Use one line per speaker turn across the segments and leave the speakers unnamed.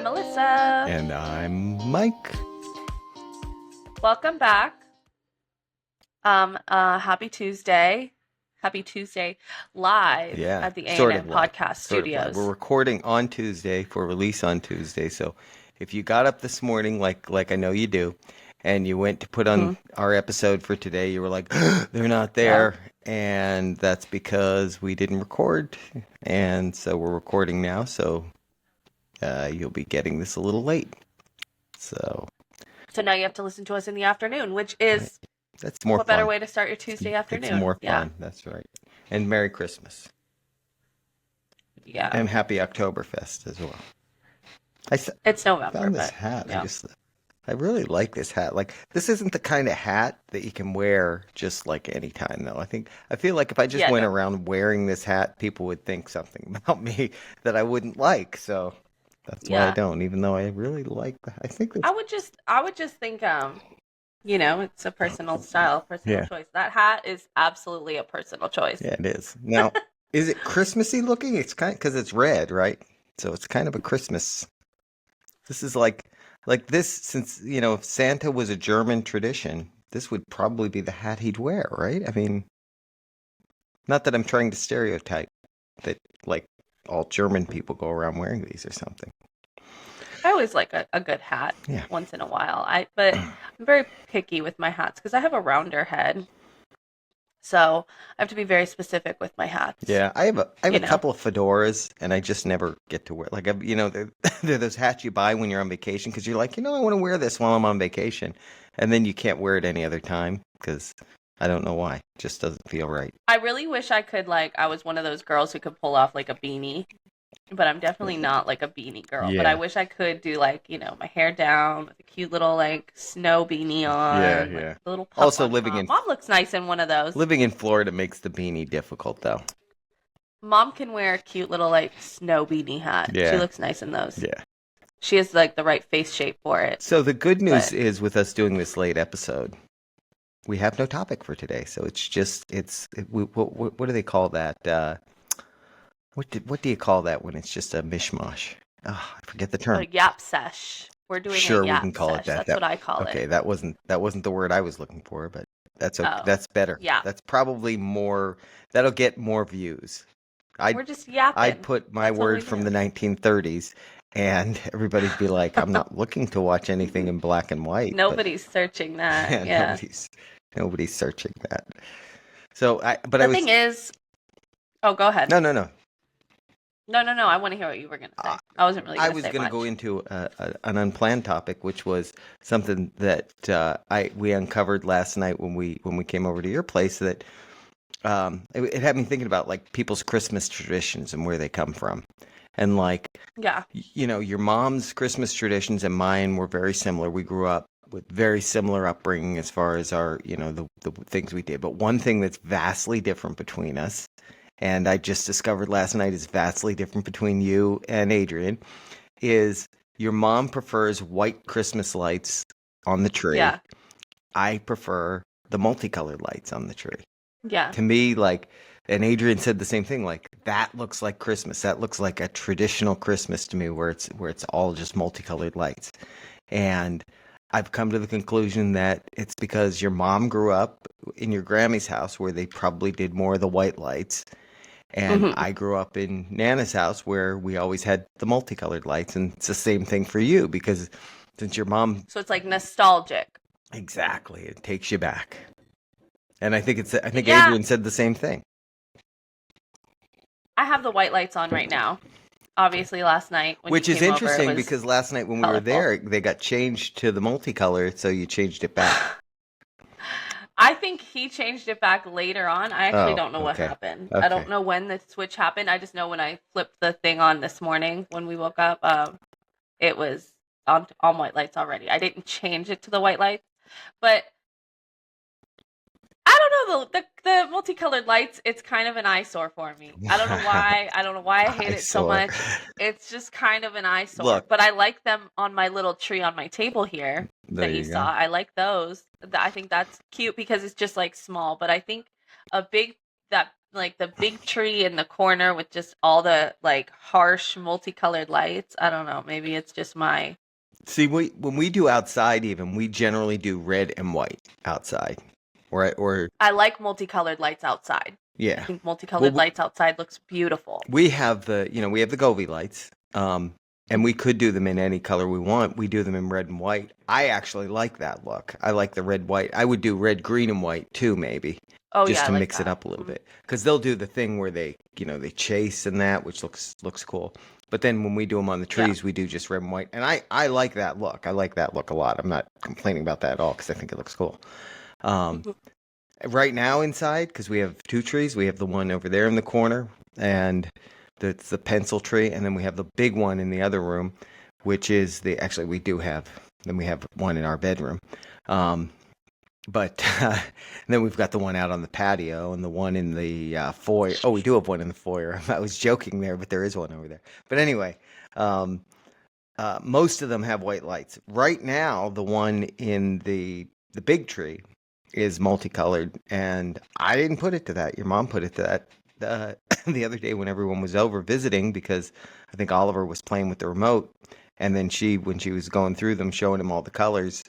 I'm Melissa.
And I'm Mike.
Welcome back. Happy Tuesday. Happy Tuesday live at the A&M Podcast Studios.
We're recording on Tuesday for release on Tuesday. So if you got up this morning, like I know you do, and you went to put on our episode for today, you were like, they're not there. Yeah. And that's because we didn't record. And so we're recording now. So you'll be getting this a little late. So
now you have to listen to us in the afternoon, which is
that's more
what
fun.
Better way to start your Tuesday afternoon.
It's more fun. That's right. And Merry Christmas.
Yeah.
And Happy Oktoberfest as well.
It's November.
I found this hat. Yeah. I really like this hat. Like, this isn't the kind of hat that you can wear just like any time, though. I feel like if I just went around wearing this hat, people would think something about me that I wouldn't like. So that's why I don't, even though I really like that. I think that's...
I would just think, it's a personal style, personal choice. That hat is absolutely a personal choice.
Yeah, it is. Now, is it Christmassy looking? It's kind because it's red, right? So it's kind of a Christmas. This is like this, since, if Santa was a German tradition, this would probably be the hat he'd wear, right? I mean, not that I'm trying to stereotype that, like, all German people go around wearing these or something.
I always like a good hat once in a while. But I'm very picky with my hats because I have a rounder head. So I have to be very specific with my hats. Yeah,
I have a couple of fedoras, and I just never get to wear. Like, they're those hats you buy when you're on vacation because you're like, I want to wear this while I'm on vacation, and then you can't wear it any other time because I don't know why. It just doesn't feel right.
I really wish I could, I was one of those girls who could pull off like a beanie, but I'm definitely not like a beanie girl. Yeah. But I wish I could do my hair down with a cute little snow beanie on. Yeah. The little puff
also
on
living
top.
in
Mom looks nice in one of those.
Living in Florida makes the beanie difficult though.
Mom can wear a cute little snow beanie hat. Yeah. She looks nice in those.
Yeah.
She has the right face shape for it.
So the good news is with us doing this late episode, we have no topic for today. So what do they call that? What do you call that when it's just a mishmash? Oh, I forget the term.
A Yap Sesh. We're doing
sure,
a Yap
we can call
sesh.
it that.
That's what I call it.
Okay, that wasn't the word I was looking for, but that's okay. That's better.
Yeah,
that's probably more. That'll get more views.
We're just yapping.
I'd put my word from the 1930s, and everybody'd be like, "I'm not looking to watch anything in black and white."
Nobody's searching that. Yeah.
Nobody's searching that. So
the thing is, oh, go ahead.
No.
No. I want to hear what you were going to say. I wasn't really. I
was going to go into an unplanned topic, which was something that we uncovered last night when we came over to your place. That it had me thinking about people's Christmas traditions and where they come from, and your mom's Christmas traditions and mine were very similar. We grew up with very similar upbringing as far as our the things we did, but one thing that's vastly different between us. And I just discovered last night is vastly different between you and Adrian, is your mom prefers white Christmas lights on the tree.
Yeah.
I prefer the multicolored lights on the tree.
Yeah.
To me, and Adrian said the same thing, that looks like Christmas. That looks like a traditional Christmas to me where it's all just multicolored lights. And I've come to the conclusion that it's because your mom grew up in your Grammy's house where they probably did more of the white lights. And I grew up in Nana's house where we always had the multicolored lights. And it's the same thing for you because since your mom...
So it's nostalgic.
Exactly. It takes you back. And I think Adrian said the same thing.
I have the white lights on right now. Obviously last night when
Which is interesting because last night when we were there, they got changed to the multicolor. So you changed it back.
I think he changed it back later on. I actually don't know what happened. Okay. I don't know when the switch happened. I just know when I flipped the thing on this morning when we woke up, it was on white lights already. I didn't change it to the white lights, but I don't know, the multicolored lights, it's kind of an eyesore for me. I don't know why. I hate it so much. It's just kind of an eyesore. Look, but I like them on my little tree on my table here that you saw. I like those. I think that's cute because it's just small. But I think a big like the big tree in the corner with just all the like harsh multicolored lights. I don't know. Maybe it's just my.
See, when we do outside, even we generally do red and white outside, or
I like multicolored lights outside. I
yeah.
think
Well,
multicolored lights outside looks beautiful.
we have the Govee lights, and we could do them in any color we want. We do them in red and white. I actually like that look. I like the red white. I would do red, green, and white too, maybe,
Oh yeah,
just
I
to
like
mix it
that.
up a little bit. Because they'll do the thing where they chase and that, which looks cool. But then when we do them on the
Yeah.
trees, we do just red and white, and I like that look. I like that look a lot. I'm not complaining about that at all because I think it looks cool. Um,
Mhm.
right now inside, because we have two trees, we have the one over there in the corner, and that's the pencil tree, and then we have the big one in the other room, which is actually we do have, then we have one in our bedroom. Um, but and then we've got the one out on the patio and the one in the foyer. Oh, we do have one in the foyer. I was joking there, but there is one over there. But anyway, um, most of them have white lights. Right now, the one in the big tree is multicolored, and I didn't put it to that. Your mom put it to that the other day when everyone was over visiting because I think Oliver was playing with the remote, and then when she was going through them, showing him all the colors,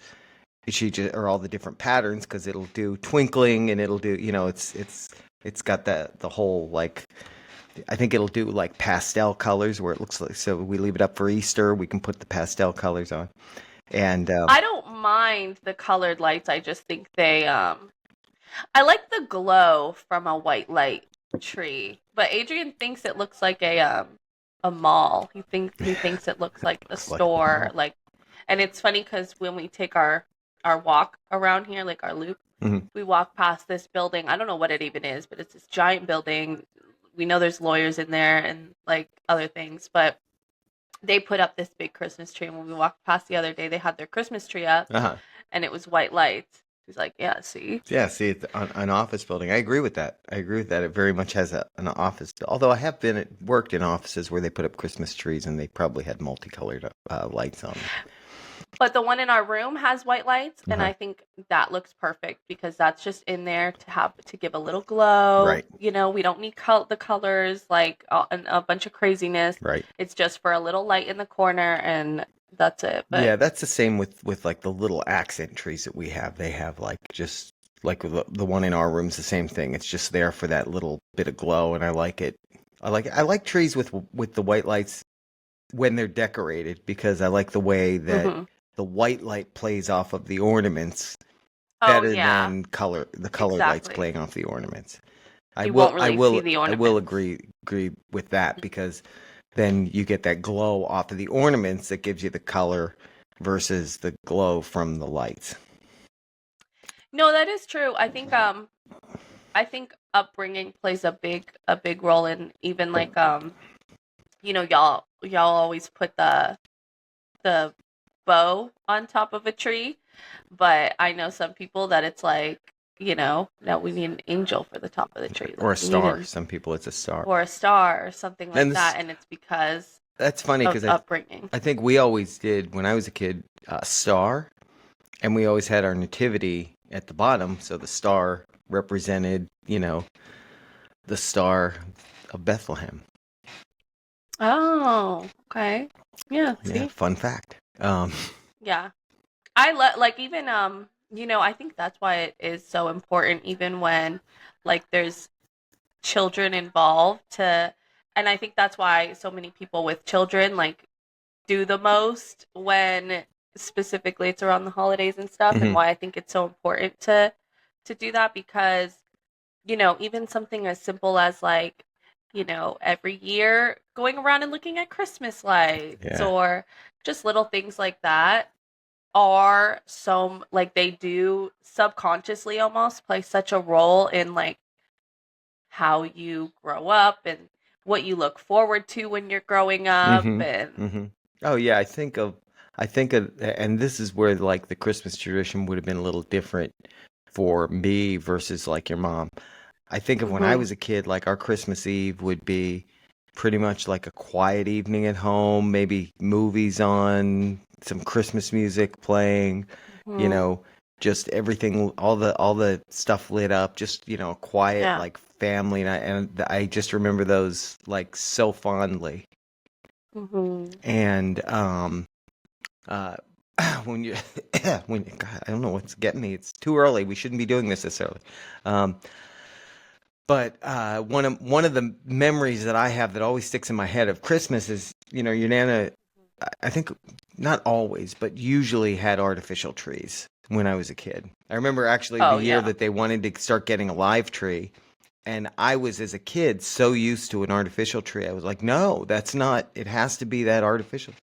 or all the different patterns, because it'll do twinkling and it'll do, it's got the whole like. I think it'll do like pastel colors where it looks like, so we leave it up for Easter. We can put the pastel colors on. And
I don't mind the colored lights. I just think I like the glow from a white light tree. But Adrian thinks it looks like a mall. He thinks it looks like a
looks like a
store,
mall.
like, and it's funny because when we take our walk around here, like our loop,
Mhm.
we walk past this building. I don't know what it even is, but it's this giant building. We know there's lawyers in there and like other things, but they put up this big Christmas tree. And when we walked past the other day, they had their Christmas tree up
Uh-huh.
and it was white lights. He's like, yeah, see?
Yeah, see, it's an office building. I agree with that. I agree with that. It very much has an office. Although I have worked in offices where they put up Christmas trees and they probably had multicolored lights on them.
But the one in our room has white lights, and
Uh-huh.
I think that looks perfect because that's just in there to give a little glow.
Right.
We don't need the colors like a bunch of craziness.
Right.
It's just for a little light in the corner, and that's it. But
Yeah, that's the same with like the little accent trees that we have. They have like just like the one in our room's the same thing. It's just there for that little bit of glow, and I like it. I like trees with the white lights when they're decorated because I like the way that
Mhm.
the white light plays off of the ornaments
Oh
better
yeah,
than the colored lights
exactly.
playing off the ornaments. I
You
will
won't
I
really see
will
the
I will
ornaments.
agree with that because then you get that glow off of the ornaments that gives you the color versus the glow from the lights.
No, that is true. I think upbringing plays a big role in even like y'all always put the bow on top of a tree, but I know some people that it's like, no, we need an angel for the top of the tree.
Or
Like
a
we need
star. Some people it's a star.
or a star or something
And
like
this
that, and it's because
that's funny
of
because
upbringing.
I think we always did when I was a kid a star, and we always had our nativity at the bottom, so the star represented, the star of Bethlehem.
Oh, okay. Yeah,
Yeah,
see?
fun fact.
Yeah. Like even I think that's why it is so important even when like there's children involved to and I think that's why so many people with children like do the most when specifically it's around the holidays and stuff, and
Mhm.
why I think it's so important to do that because even something as simple as like every year going around and looking at Christmas lights
Yeah.
or just little things like that are so like they do subconsciously almost play such a role in like how you grow up and what you look forward to when you're growing up
Mhm.
and
Mhm. Oh yeah, I think of, and this is where like the Christmas tradition would have been a little different for me versus like your mom. I think of when I
mhm,
was a kid, like our Christmas Eve would be pretty much like a quiet evening at home, maybe movies on, some Christmas music playing, you
mhm.
know, just everything, all the stuff lit up, just, quiet,
Yeah.
like family. And I just remember those like so fondly.
Mm-hmm.
And, uh, when you, God, I don't know what's getting me. It's too early. We shouldn't be doing this early. Um, But one of the memories that I have that always sticks in my head of Christmas is, your Nana, I think not always, but usually had artificial trees when I was a kid. I remember actually the
Oh,
year
yeah.
that they wanted to start getting a live tree, and I was, as a kid, so used to an artificial tree. I was like, no, that's not, it has to be that artificial.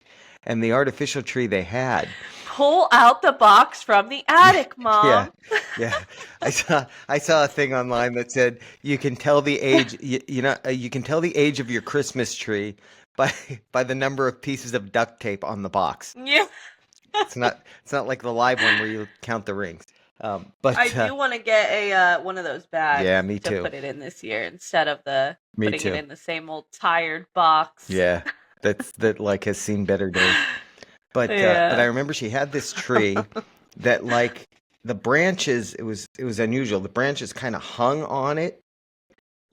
And the artificial tree they had.
Pull out the box from the attic,
Yeah,
Mom.
yeah. I saw a thing online that said you can tell the age you can tell the age of your Christmas tree by by the number of pieces of duct tape on the box.
Yeah.
It's not like the live one where you count the rings.
I
But
do want to get a one of those bags
yeah, me
to
too.
put it in this year instead of the
Me
putting it
too.
in the same old tired box.
Yeah, that like has seen better days. But I
Yeah.
remember she had this tree that, like, the branches, it was unusual. The branches kind of hung on it,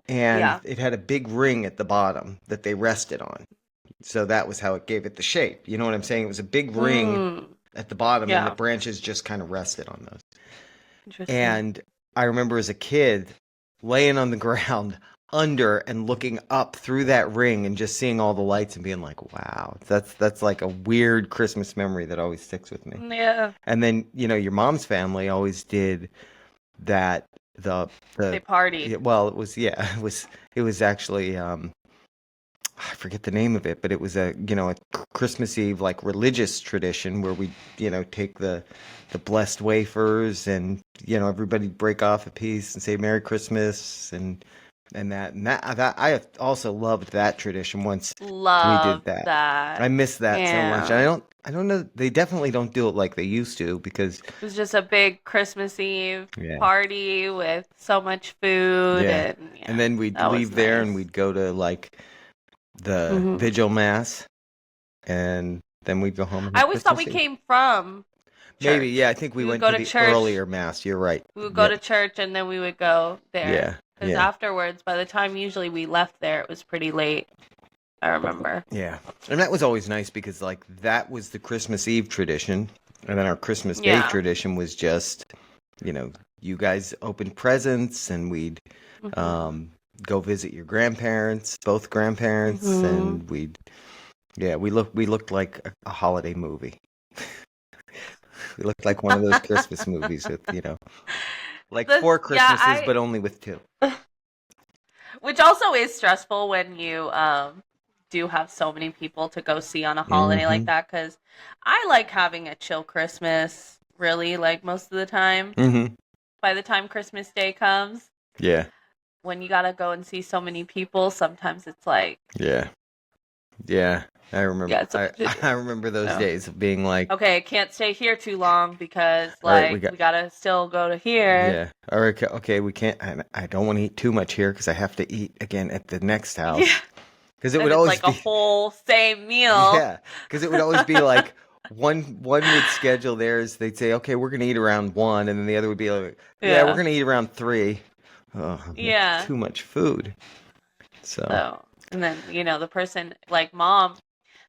and
Yeah.
it had a big ring at the bottom that they rested on. So that was how it gave it the shape. You know what I'm saying? It was a big ring
Mm.
at the bottom, and the
Yeah.
branches just kind of rested on those.
Interesting.
And I remember as a kid laying on the ground under and looking up through that ring and just seeing all the lights and being like, wow, that's like a weird Christmas memory that always sticks with me.
Yeah.
And then, your mom's family always did that.
They
The
partied.
well, it was, yeah, it was actually, I forget the name of it, but it was a Christmas Eve, like, religious tradition where we, take the blessed wafers, and everybody break off a piece and say Merry Christmas, and that I also loved that tradition. Once we did
Love
that, I
that.
miss that so much.
Yeah.
I don't know. They definitely don't do it like they used to, because
It was just a big Christmas Eve
yeah,
party with so much food,
yeah.
and
And
yeah,
then we'd
that was
leave there and
nice.
we'd go to, like, the
Hmm.
vigil mass, and then we'd go home and
I
have
always thought
Christmas
we
Eve.
came from
Maybe, yeah.
church.
I think we
We would
went
go
to
to
the
church.
earlier mass. You're right.
We would go
Yeah,
to church and then we would go there.
yeah,
Because
yeah,
afterwards, by the time usually we left there, it was pretty late. I remember.
yeah. And that was always nice because, like, that was the Christmas Eve tradition, and then our Christmas Day
Yeah.
tradition was just, you guys opened presents, and we'd
Hmm.
um, go visit your grandparents, both grandparents,
Hmm.
and yeah, we looked like a holiday movie. We looked like one of those Christmas movies with, like, four
Yeah,
Christmases, but only with two.
which also is stressful when you do have so many people to go see on a holiday like
Hmm.
that, because I like having a chill Christmas, really, like most of the time.
Hmm.
By the time Christmas Day comes,
Yeah.
when you gotta go and see so many people, sometimes it's like,
Yeah. Yeah. I remember
yeah, it's a
I I remember those
so.
days of being like,
Okay, I can't stay here too long because
all right, we
like
got
we gotta still go to here.
yeah. All right, okay, we can't, I don't want to eat too much here because I have to eat again at the next
Yeah.
house. Because it would
And it's
always
like a
be
whole same meal.
yeah, because it would always be like one would schedule theirs. They'd say, okay, we're gonna eat around 1, and then the other would be like, yeah, we're
Yeah.
gonna eat around 3. Oh, that's
Yeah.
too much food. So
So, and then, the person like mom,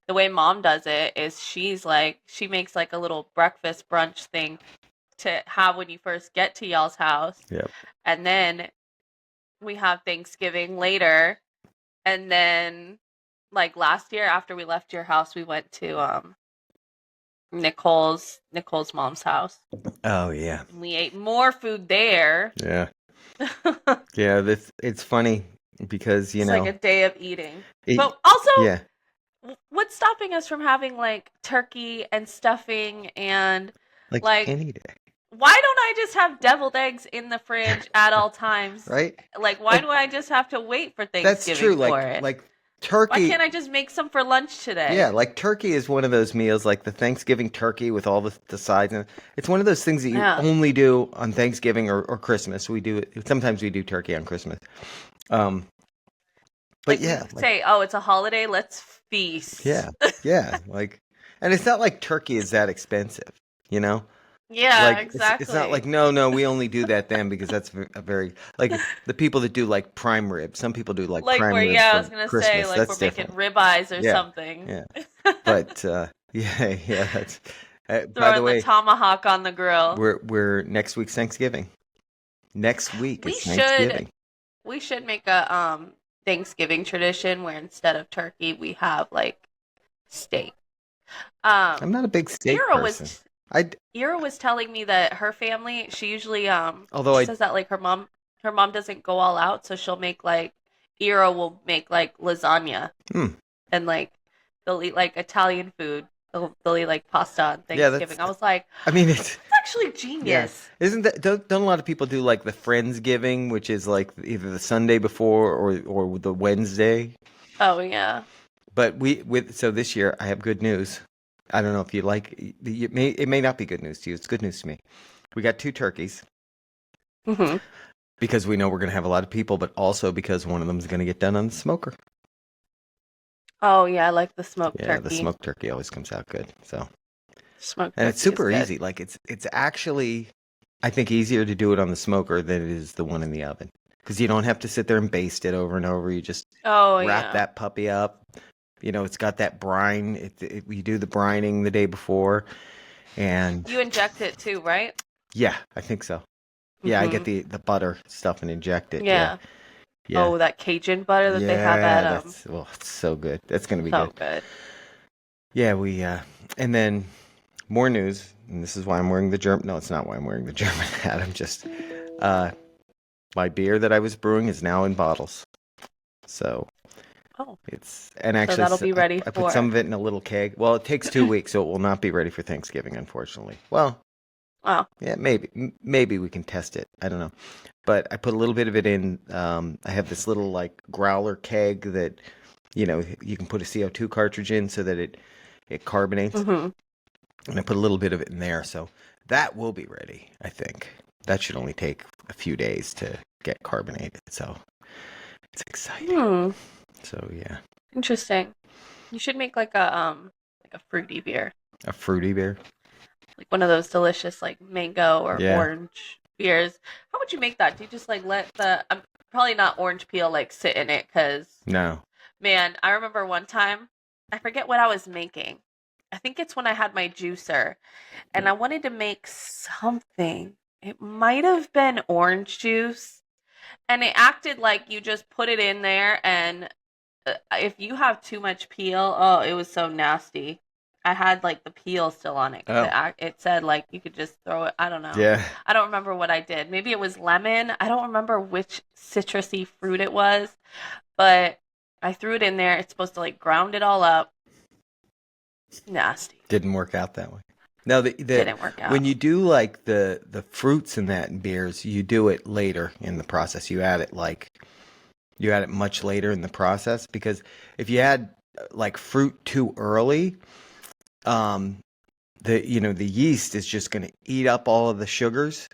the way mom does it is she makes like a little breakfast brunch thing to have when you first get to y'all's house.
yeah.
And then we have Thanksgiving later. And then like last year after we left your house, we went to Nicole's mom's house.
Oh yeah.
And we ate more food there.
Yeah. Yeah, it's funny because,
It's like a day of eating.
it,
But also,
yeah,
what's stopping us from having like turkey and stuffing and
like
like
any day,
why don't I just have deviled eggs in the fridge at all times?
right?
Like why
Like,
do I just have to wait for
that's true.
Thanksgiving for it?
Like
Why
turkey,
can't I just make some for lunch
yeah,
today?
like turkey is one of those meals, like the Thanksgiving turkey with all the sides, and it's one of those things that you
Yeah.
only do on Thanksgiving or Christmas. We do it sometimes. We do turkey on Christmas. Um, but
Like we
yeah, like
say, "Oh, it's a holiday, let's feast."
yeah, yeah, like, and it's not like turkey is that expensive, you know.
Yeah,
Like it's not like
exactly.
no, we only do that then because that's a very like the people that do like prime rib. Some people do like
Like
prime
where,
rib
yeah, I was
for
gonna say,
Christmas.
like we're
That's
making
different.
ribeyes or
Yeah,
something.
yeah. But yeah, yeah. That's by the
Throwing the
way,
tomahawk on the grill.
we're next week's Thanksgiving. Next week
We
is
should
Thanksgiving.
we should make a Thanksgiving tradition where instead of turkey we have like steak.
I'm
Um
not a big steak
Ira
person.
was
I
Ira was telling me that her family, she usually
although
she
I
says that like her mom doesn't go all out, so she'll make like Ira will make like lasagna
hmm,
and like they'll eat like Italian food. They'll eat like pasta on
yeah, that's
Thanksgiving. I was like,
I mean it's
that's actually
yeah.
genius.
Isn't that don't a lot of people do like the Friendsgiving, which is like either the Sunday before or the Wednesday?
Oh yeah.
But we with so this year I have good news. I don't know if you like it may not be good news to you. It's good news to me. We got two turkeys
Hmm.
because we know we're going to have a lot of people, but also because one of them is going to get done on the smoker.
Oh yeah, I like the smoked
Yeah, the
turkey.
smoked turkey always comes out good. So,
Smoked
and it's
turkey is
super
good.
easy. Like it's actually I think easier to do it on the smoker than it is the one in the oven because you don't have to sit there and baste it over and over. You just
Oh
wrap
yeah.
that puppy up. You know, it's got that brine. We do the brining the day before, and
You inject it too, right?
yeah, I think so. Yeah, I get
Hmm.
the butter stuff and inject it. Yeah,
Yeah.
yeah,
Oh, that Cajun butter that they have at
yeah. That's well, it's so good. That's gonna be
so
good.
good.
Yeah, we and then more news, and this is why I'm wearing the German. No, it's not why I'm wearing the German hat. I'm just uh, my beer that I was brewing is now in bottles. So
Oh,
it's and
so
actually
that'll be ready
I put some
for.
of it in a little keg. Well, it takes 2 weeks, so it will not be ready for Thanksgiving, unfortunately. Well,
Oh.
yeah, maybe we can test it. I don't know. But I put a little bit of it in. I have this little like growler keg that you can put a CO2 cartridge in so that it carbonates,
Hmm.
and I put a little bit of it in there, so that will be ready. I think that should only take a few days to get carbonated. So it's exciting.
Hmm.
So yeah,
Interesting. You should make like a fruity beer.
a fruity beer.
Like one of those delicious like mango or
Yeah.
orange beers. How would you make that? Do you just like let the probably not orange peel like sit in it cuz
No.
man, I remember one time I forget what I was making. I think it's when I had my juicer and I wanted to make something. It might have been orange juice and it acted like you just put it in there and if you have too much peel, oh, it was so nasty. I had like the peel still on it because
Oh.
it said like you could just throw it. I don't know.
Yeah.
I don't remember what I did. Maybe it was lemon. I don't remember which citrusy fruit it was, but I threw it in there. It's supposed to like ground it all up. Nasty.
Didn't work out that way. No, the
Didn't work
when
out.
you do like the fruits in that in beers, you do it later in the process. You add it much later in the process because if you add like fruit too early, um, the yeast is just going to eat up all of the sugars,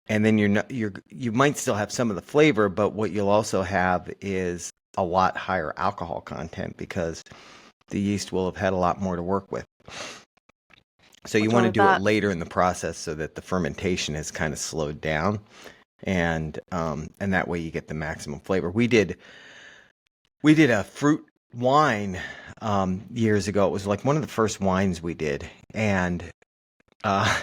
and then you might still have some of the flavor, but what you'll also have is a lot higher alcohol content because the yeast will have had a lot more to work with. So you
What's
want
wrong
to
with
do it
that?
later in the process so that the fermentation has kind of slowed down, and that way you get the maximum flavor. We did a fruit wine years ago. It was like one of the first wines we did, and uh,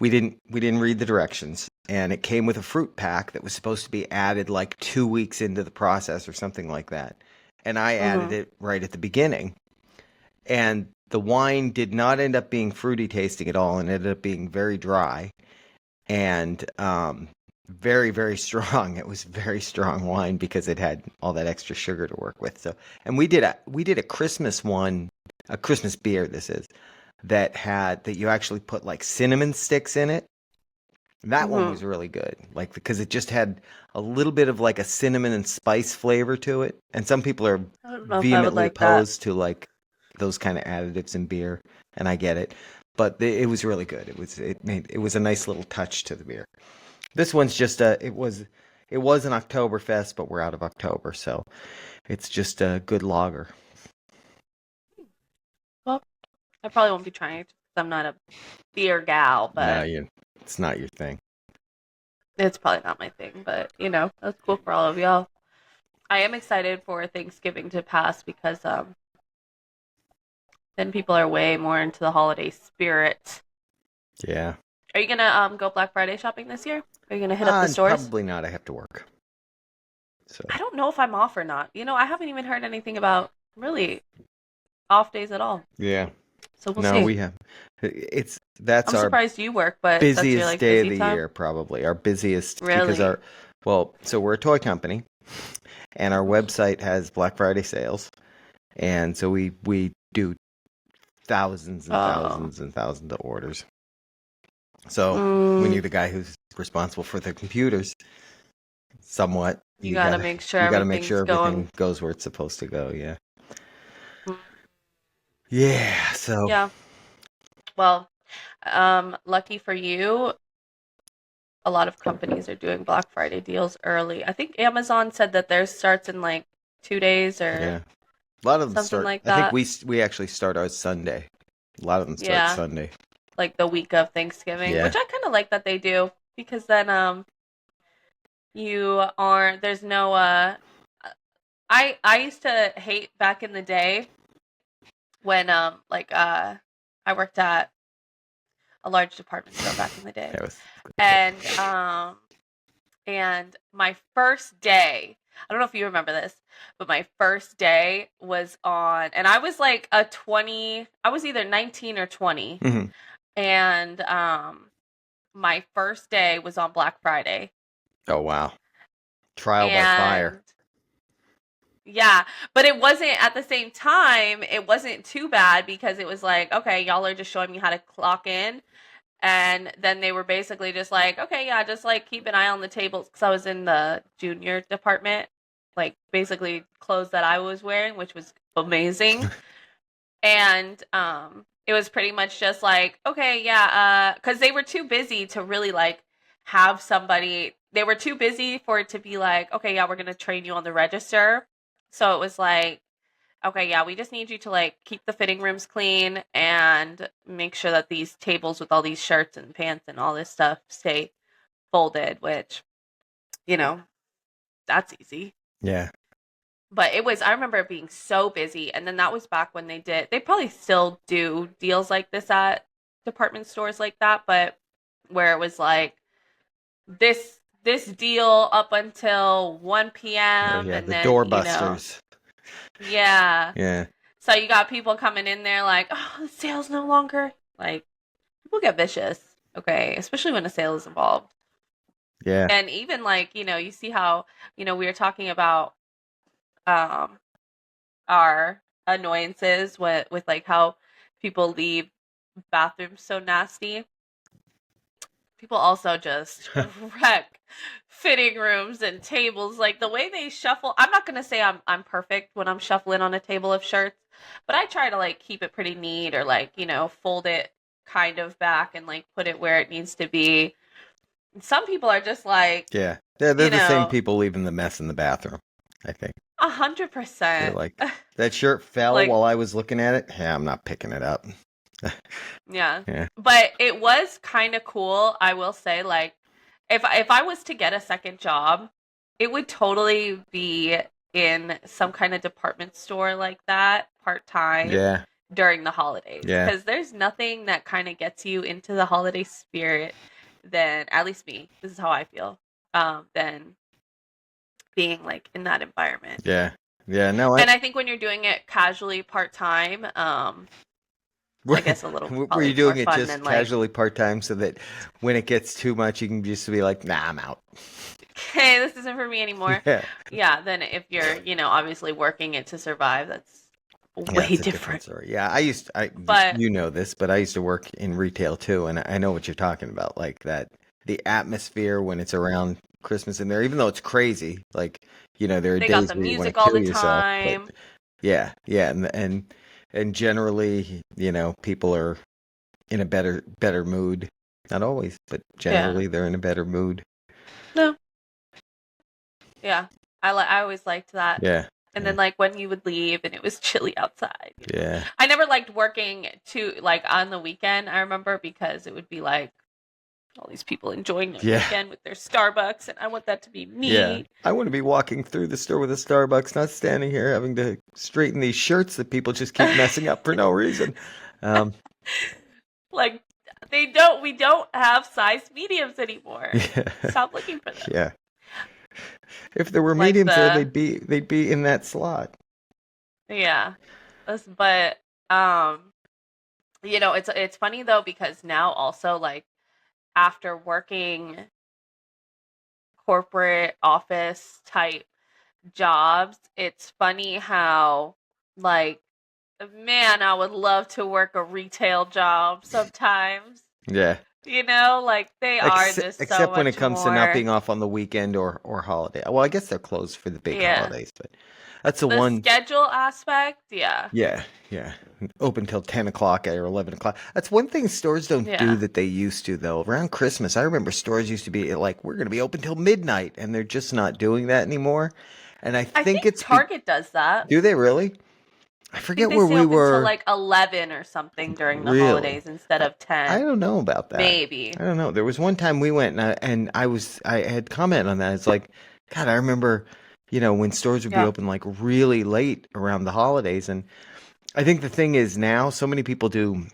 we didn't read the directions, and it came with a fruit pack that was supposed to be added like 2 weeks into the process or something like that. And I added
Mhm.
it right at the beginning, and the wine did not end up being fruity tasting at all, and ended up being very dry and very, very strong. It was very strong wine because it had all that extra sugar to work with. So, and we did a Christmas one, a Christmas beer. This is that you actually put like cinnamon sticks in it. That one
Mhm.
was really good, like because it just had a little bit of like a cinnamon and spice flavor to it. And some people are
I don't know if I would
vehemently
like that.
opposed to like those kind of additives in beer, and I get it. But it was really good. It was a nice little touch to the beer. This one's just it was an Oktoberfest, but we're out of October, so it's just a good lager.
Well, I probably won't be trying it I'm not a beer gal, but
it's not your thing.
it's probably not my thing, but that's cool for all of y'all. I am excited for Thanksgiving to pass because then people are way more into the holiday spirit.
Yeah.
Are you gonna go Black Friday shopping this year? Are you gonna hit up the stores?
Probably not. I have to work. So
I don't know if I'm off or not. I haven't even heard anything about really off days at all.
Yeah.
So we'll see.
We have. I'm
surprised you work, but
busiest
that's your,
day
busy
of the
time?
year, probably our busiest.
Really?
Because so we're a toy company, and our website has Black Friday sales, and so we do thousands and thousands and thousands of orders. So we need the guy who's responsible for the computers. Somewhat,
you gotta make sure everything
goes where it's supposed to go. Yeah. Yeah. So.
Yeah. Well, lucky for you, a lot of companies are doing Black Friday deals early. I think Amazon said that theirs starts in like 2 days or
a lot of them
something
start.
Like that.
I think we actually start ours Sunday. A lot of them start Sunday,
like the week of Thanksgiving, which I kind of like that they do because then there's no I used to hate back in the day when I worked at a large department store back in the day. And my first day, I don't know if you remember this, but my first day was on, and I was like I was either 19 or 20.
Mm-hmm.
And my first day was on Black Friday.
Oh, wow. Trial by fire.
Yeah, but it wasn't, at the same time, it wasn't too bad because it was like, okay, y'all are just showing me how to clock in. And then they were basically just like, okay, yeah, just like keep an eye on the tables. Because I was in the junior department, like basically clothes that I was wearing, which was amazing. And it was pretty much just like, okay, yeah, because they were too busy to really like have somebody. They were too busy for it to be like, okay, yeah, we're going to train you on the register. So it was like, okay, yeah, we just need you to like keep the fitting rooms clean and make sure that these tables with all these shirts and pants and all this stuff stay folded, which, that's easy.
Yeah.
But I remember it being so busy. And then that was back when they probably still do deals like this at department stores like that, but where it was like this deal up until 1 p.m.
Yeah,
and
the
then,
doorbusters.
Yeah.
Yeah.
So you got people coming in there like, oh, the sale's no longer. Like, people get vicious, okay? Especially when a sale is involved.
Yeah.
And even like, you see how, we were talking about our annoyances with like how people leave bathrooms so nasty. People also just wreck fitting rooms and tables. Like the way they shuffle. I'm not gonna say I'm perfect when I'm shuffling on a table of shirts, but I try to like keep it pretty neat or like, fold it kind of back and like put it where it needs to be. Some people are just like,
yeah, they're the same people leaving the mess in the bathroom, I think.
100%.
They're like, that shirt fell while I was looking at it. Yeah, I'm not picking it up.
Yeah. But it was kind of cool, I will say. Like, if I was to get a second job, it would totally be in some kind of department store like that, part-time.
Yeah.
During the holidays.
Yeah.
Because there's nothing that kind of gets you into the holiday spirit than, at least me, this is how I feel, than being like in that environment.
Yeah. Yeah. No.
And I think when you're doing it casually part-time, I guess a little.
Were you doing it just casually part-time so that when it gets too much, you can just be like, nah, I'm out.
Okay, this isn't for me anymore. Yeah. Then if you're, obviously working it to survive, that's way different.
Story. Yeah, you know this, but I used to work in retail too, and I know what you're talking about. Like that, the atmosphere when it's around Christmas in there, even though it's crazy. Like, there are days
got the
where
music
you
all
kill
the
yourself,
time.
but yeah, and generally, people are in a better mood. Not always, but generally they're in a better mood.
No. Yeah, I always liked that.
Yeah.
And then like when you would leave and it was chilly outside.
Yeah.
I never liked working like on the weekend, I remember, because it would be like all these people enjoying their weekend with their Starbucks, and I want that to be me.
Yeah. I want to be walking through the store with a Starbucks, not standing here having to straighten these shirts that people just keep messing up for no reason.
Like we don't have size mediums anymore. Stop looking for them.
Yeah. If there were mediums there, they'd be in that slot.
Yeah. But it's funny though, because now also like after working corporate office type jobs, it's funny how like, man, I would love to work a retail job sometimes.
Yeah.
Like they are just so
except when it comes
more...
to not being off on the weekend or holiday. Well, I guess they're closed for the big holidays, but that's the one
schedule aspect. Yeah.
Open till 10 o'clock or 11 o'clock. That's one thing stores don't do that they used to, though. Around Christmas, I remember stores used to be like, we're going to be open till midnight, and they're just not doing that anymore. And I think it's
Target does that.
Do they really? I forget where we were.
Until like 11 or something during the holidays instead of 10.
I don't know about that.
Maybe.
I don't know. There was one time we went and I had commented on that. It's like, God, I remember, when stores would be open like really late around the holidays. And I think the thing is now so many people do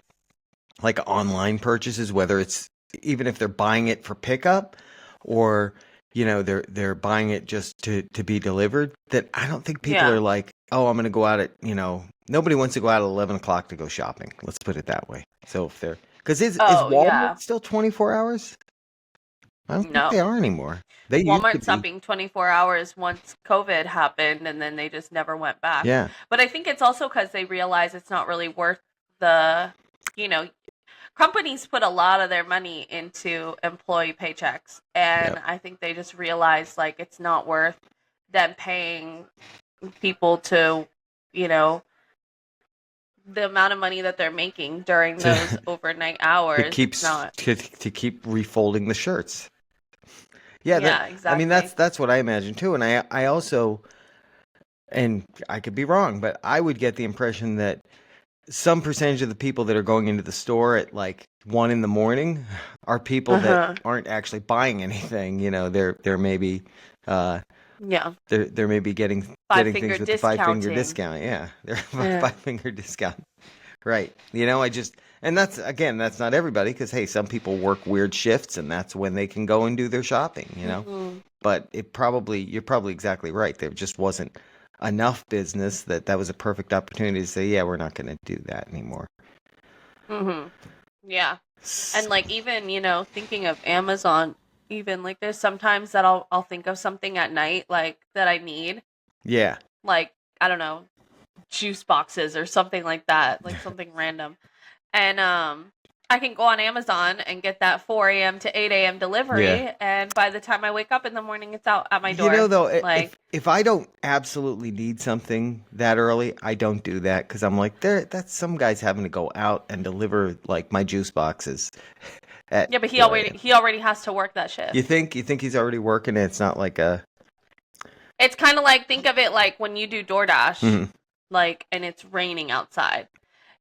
like online purchases, whether it's even if they're buying it for pickup or they're buying it just to be delivered, that I don't think people are like, oh, I'm going to go out at, nobody wants to go out at 11 o'clock to go shopping. Let's put it that way. So if they're, because is Walmart still 24 hours? I don't think they are anymore.
Walmart stopped being 24 hours once COVID happened, and then they just never went back.
Yeah.
But I think it's also because they realize it's not really worth the, companies put a lot of their money into employee paychecks. And I think they just realize like it's not worth them paying people to, the amount of money that they're making during those overnight hours.
To keep refolding the shirts. Yeah,
exactly.
I mean, that's what I imagine too. And I also, and I could be wrong, but I would get the impression that some percentage of the people that are going into the store at like 1 a.m. are people that aren't actually buying anything. They're maybe they're maybe getting things with the 5-finger discount. Yeah, they're 5-finger discount. Right. And that's not everybody, because hey, some people work weird shifts and that's when they can go and do their shopping, But you're probably exactly right. There just wasn't enough business that was a perfect opportunity to say, yeah, we're not going to do that anymore.
Yeah. And like, even, thinking of Amazon, even like there's sometimes that I'll think of something at night, like that I need.
Yeah.
Like, I don't know, juice boxes or something like that, like something random. And I can go on Amazon and get that 4 a.m. to 8 a.m. delivery, and by the time I wake up in the morning, it's out at my door.
Though, if I don't absolutely need something that early, I don't do that, because I'm like, that's some guys having to go out and deliver like my juice boxes.
But he already has to work that shift.
You think he's already working? It's not like a.
It's kind of like, think of it like when you do DoorDash, like, and it's raining outside,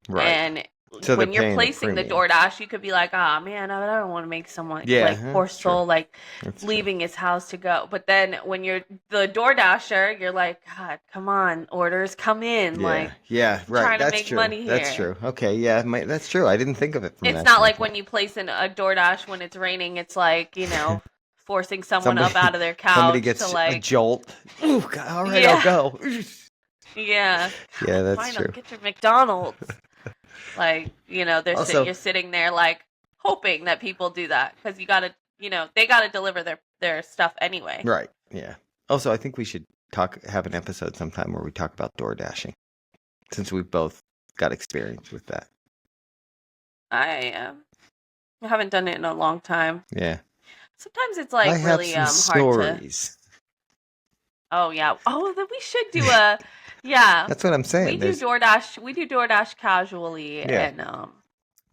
right?
And
so
when you're placing the DoorDash, you could be like, "Ah, man, I don't want to make someone poor soul leaving his house to go." But then when you're the DoorDasher, you're like, "God, come on, orders come in."
Right.
Trying
to
make money here.
That's true. Okay, that's true. I didn't think of it from
It's not like when you place in a DoorDash when it's raining. It's like, forcing someone up out of their couch.
Somebody gets a jolt. Ooh, God, all right, I'll go.
Yeah.
Yeah, that's true.
Get your McDonald's. Like, you're sitting there like hoping that people do that, because you gotta, they gotta deliver their stuff anyway.
Right. Yeah. Also, I think we should have an episode sometime where we talk about door dashing, since we've both got experience with that.
I haven't done it in a long time.
Yeah.
Sometimes it's like really hard
stories.
to. Oh yeah. Oh, then we should do a. Yeah.
That's what I'm saying.
We do DoorDash casually, and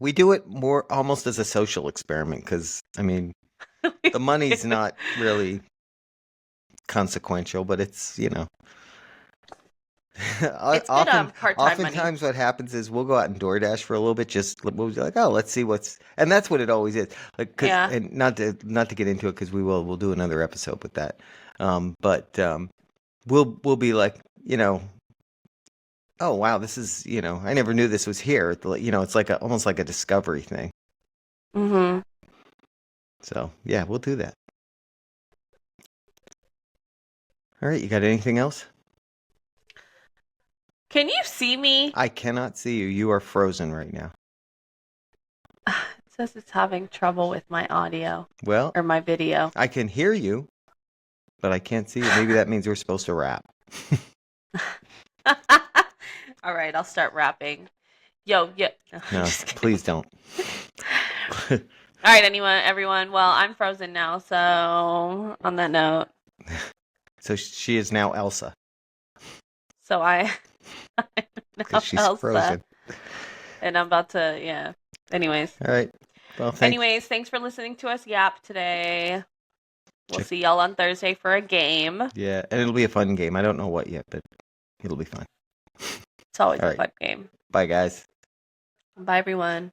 we do it more almost as a social experiment, because I mean, the money's not really consequential, but it's
It's good part-time money.
Oftentimes what happens is we'll go out and DoorDash for a little bit, we'll be like, oh, let's see and that's what it always is. Like, and not to get into it, because we'll do another episode with that. But we'll be like, oh wow, this is, I never knew this was here. It's like almost like a discovery thing.
Mm-hmm.
So yeah, we'll do that. All right, you got anything else?
Can you see me?
I cannot see you. You are frozen right now.
It says it's having trouble with my audio.
Well,
or my video.
I can hear you, but I can't see you. Maybe that means we're supposed to rap.
All right, I'll start rapping. Yo.
No, please don't.
All right, everyone. Well, I'm frozen now, so on that note.
So she is now Elsa.
So I'm now
she's
Elsa.
Frozen.
And I'm about to, yeah. Anyways.
All right. Well,
thanks for listening to us yap today. We'll see y'all on Thursday for a game.
Yeah, and it'll be a fun game. I don't know what yet, but it'll be fun.
It's always a fun game.
Bye, guys.
Bye, everyone.